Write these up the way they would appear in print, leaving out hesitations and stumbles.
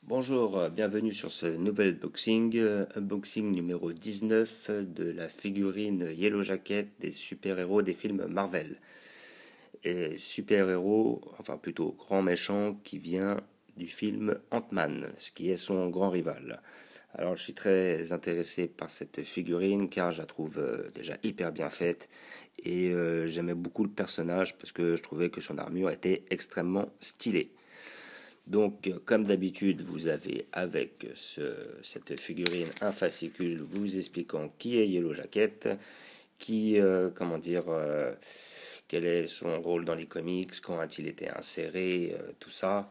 Bonjour, bienvenue sur ce nouvel unboxing, unboxing numéro 19 de la figurine Yellow Jacket des super-héros des films Marvel. Et super-héros, enfin plutôt grand méchant, qui vient du film Ant-Man, ce qui est son grand rival. Alors je suis très intéressé par cette figurine car je la trouve déjà hyper bien faite et j'aimais beaucoup le personnage parce que je trouvais que son armure était extrêmement stylée. Donc, comme d'habitude, vous avez avec cette figurine un fascicule vous expliquant qui est Yellow Jacket, quel est son rôle dans les comics, quand a-t-il été inséré, tout ça.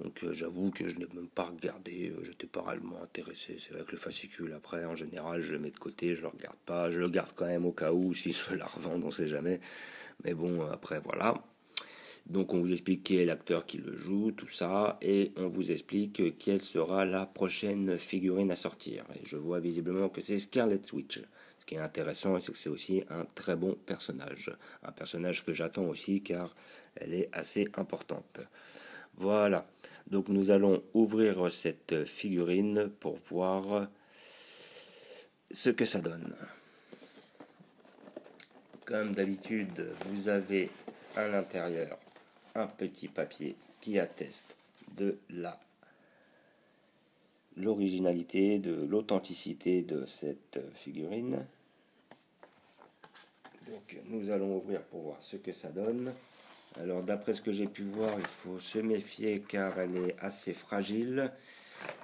Donc, j'avoue que je n'ai même pas regardé, j'étais pas réellement intéressé. C'est vrai que le fascicule, après, en général, je le mets de côté, je le regarde pas. Je le garde quand même au cas où, si je la revends, on sait jamais. Mais bon, après, voilà. Donc on vous explique qui est l'acteur qui le joue, tout ça, et on vous explique quelle sera la prochaine figurine à sortir. Et je vois visiblement que c'est Scarlet Witch. Ce qui est intéressant, c'est que c'est aussi un très bon personnage. Un personnage que j'attends aussi car elle est assez importante. Voilà. Donc nous allons ouvrir cette figurine pour voir ce que ça donne. Comme d'habitude, vous avez à l'intérieur un petit papier qui atteste de l'originalité, de l'authenticité de cette figurine. Donc nous allons ouvrir pour voir ce que ça donne. Alors d'après ce que j'ai pu voir, il faut se méfier car elle est assez fragile.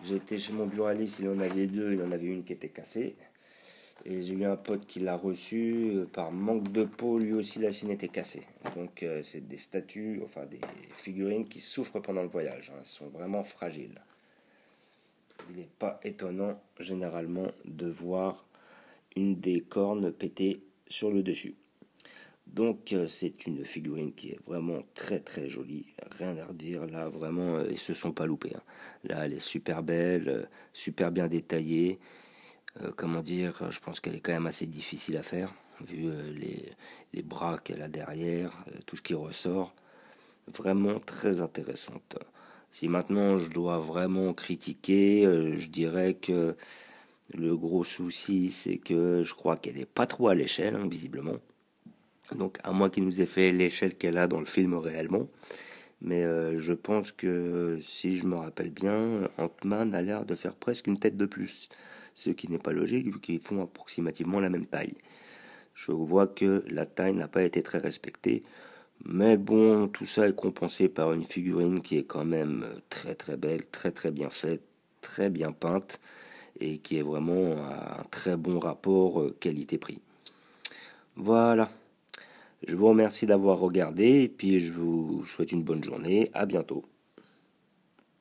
J'étais chez mon buraliste, il en avait deux, il en avait une qui était cassée. Et j'ai eu un pote qui l'a reçu, par manque de peau, lui aussi la sienne était cassée. Donc c'est des statues, enfin des figurines qui souffrent pendant le voyage, hein. Elles sont vraiment fragiles. Il n'est pas étonnant généralement de voir une des cornes péter sur le dessus. Donc c'est une figurine qui est vraiment très très jolie, rien à redire là, vraiment, ils se sont pas loupés, hein. Là elle est super belle, super bien détaillée. Comment dire, je pense qu'elle est quand même assez difficile à faire, vu les bras qu'elle a derrière, tout ce qui ressort. Vraiment très intéressante. Si maintenant je dois vraiment critiquer, je dirais que le gros souci, c'est que je crois qu'elle n'est pas trop à l'échelle, hein, visiblement. Donc, à moins qu'il nous ait fait l'échelle qu'elle a dans le film réellement. Mais je pense que, si je me rappelle bien, Ant-Man a l'air de faire presque une tête de plus. Ce qui n'est pas logique, vu qu'ils font approximativement la même taille. Je vois que la taille n'a pas été très respectée. Mais bon, tout ça est compensé par une figurine qui est quand même très très belle, très très bien faite, très bien peinte, et qui est vraiment un très bon rapport qualité-prix. Voilà. Je vous remercie d'avoir regardé et puis je vous souhaite une bonne journée. À bientôt.